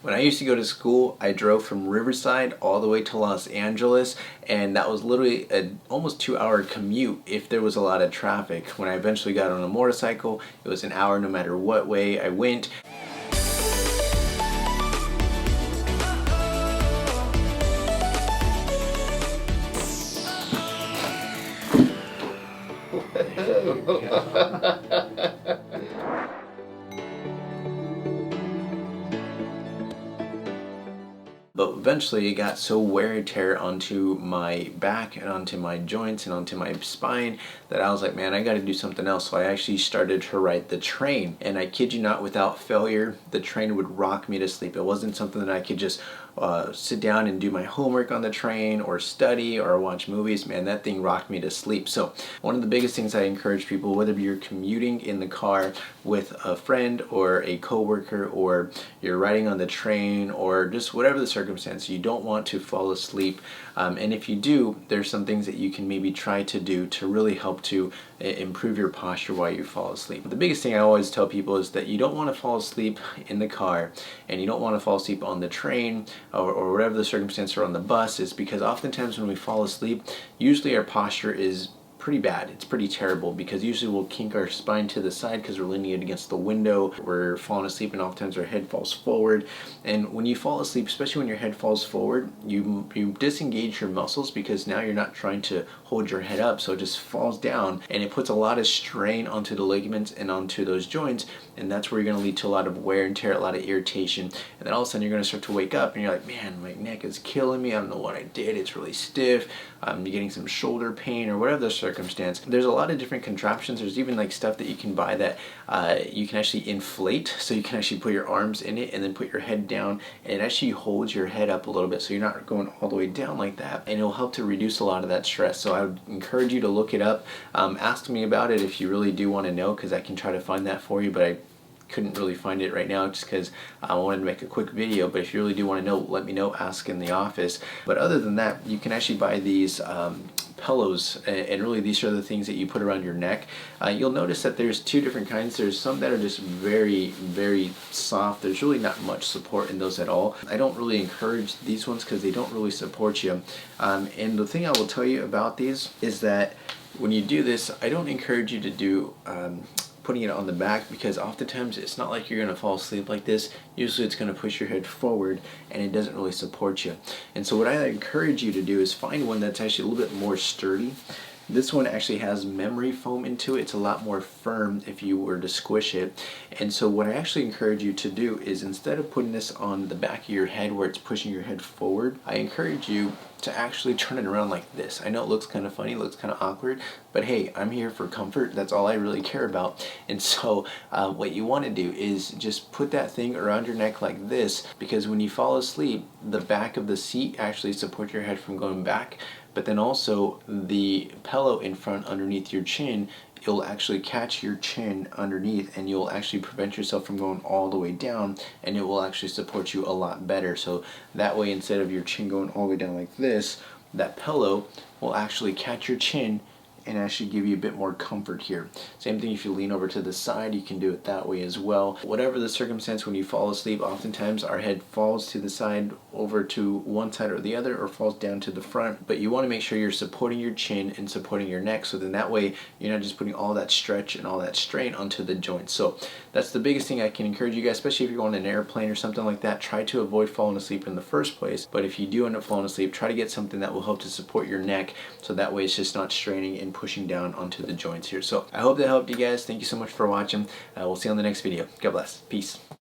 When I used to go to school, I drove from Riverside all the way to Los Angeles, and that was literally an almost 2-hour commute if there was a lot of traffic. When I eventually got on a motorcycle, it was an hour no matter what way I went. But eventually it got so wear and tear onto my back and onto my joints and onto my spine that I was like, man, I got to do something else. So I actually started to ride the train. And I kid you not, without failure, the train would rock me to sleep. It wasn't something that I could just sit down and do my homework on the train or study or watch movies. Man, that thing rocked me to sleep. So one of the biggest things I encourage people, whether you're commuting in the car with a friend or a coworker, or you're riding on the train, or just whatever the circumstance, you don't want to fall asleep. And if you do, there's some things that you can maybe try to do to really help to improve your posture while you fall asleep. The biggest thing I always tell people is that you don't want to fall asleep in the car, and you don't want to fall asleep on the train or whatever the circumstance, or on the bus, is because oftentimes when we fall asleep, usually our posture is pretty bad. It's pretty terrible, because usually we'll kink our spine to the side because we're leaning it against the window. We're falling asleep and oftentimes our head falls forward. And when you fall asleep, especially when your head falls forward, you disengage your muscles, because now you're not trying to hold your head up, so it just falls down, and it puts a lot of strain onto the ligaments and onto those joints, and that's where you're going to lead to a lot of wear and tear, a lot of irritation. And then all of a sudden you're going to start to wake up and you're like, man, my neck is killing me, I don't know what I did, it's really stiff, you're getting some shoulder pain or whatever the circumstance. There's a lot of different contraptions. There's even like stuff that you can buy that you can actually inflate, so you can actually put your arms in it and then put your head down, and it actually holds your head up a little bit so you're not going all the way down like that, and it'll help to reduce a lot of that stress. So I would encourage you to look it up. Ask me about it if you really do want to know, because I can try to find that for you, but I couldn't really find it right now just because I wanted to make a quick video. But if you really do want to know, let me know, ask in the office. But other than that, you can actually buy these pillows, and really these are the things that you put around your neck. You'll notice that there's two different kinds. There's some that are just very, very soft. There's really not much support in those at all. I don't really encourage these ones because they don't really support you. And the thing I will tell you about these is that when you do this, I don't encourage you to do putting it on the back, because oftentimes it's not like you're going to fall asleep like this. Usually it's going to push your head forward and it doesn't really support you. And so what I encourage you to do is find one that's actually a little bit more sturdy. This one actually has memory foam into it. It's a lot more firm if you were to squish it. And so what I actually encourage you to do is, instead of putting this on the back of your head where it's pushing your head forward, I encourage you to actually turn it around like this. I know it looks kind of funny, it looks kind of awkward, but hey, I'm here for comfort. That's all I really care about. And so what you want to do is just put that thing around your neck like this, because when you fall asleep, the back of the seat actually supports your head from going back, but then also the pillow in front underneath your chin, you'll actually catch your chin underneath, and you'll actually prevent yourself from going all the way down, and it will actually support you a lot better. So that way, instead of your chin going all the way down like this, that pillow will actually catch your chin and actually give you a bit more comfort here. Same thing if you lean over to the side, you can do it that way as well. Whatever the circumstance, when you fall asleep, oftentimes our head falls to the side, over to one side or the other, or falls down to the front, but you want to make sure you're supporting your chin and supporting your neck, so then that way you're not just putting all that stretch and all that strain onto the joints. So that's the biggest thing I can encourage you guys, especially if you're on an airplane or something like that. Try to avoid falling asleep in the first place, but if you do end up falling asleep, try to get something that will help to support your neck, so that way it's just not straining and pushing down onto the joints here. So I hope that helped you guys. Thank you so much for watching. We'll see you on the next video. God bless. Peace.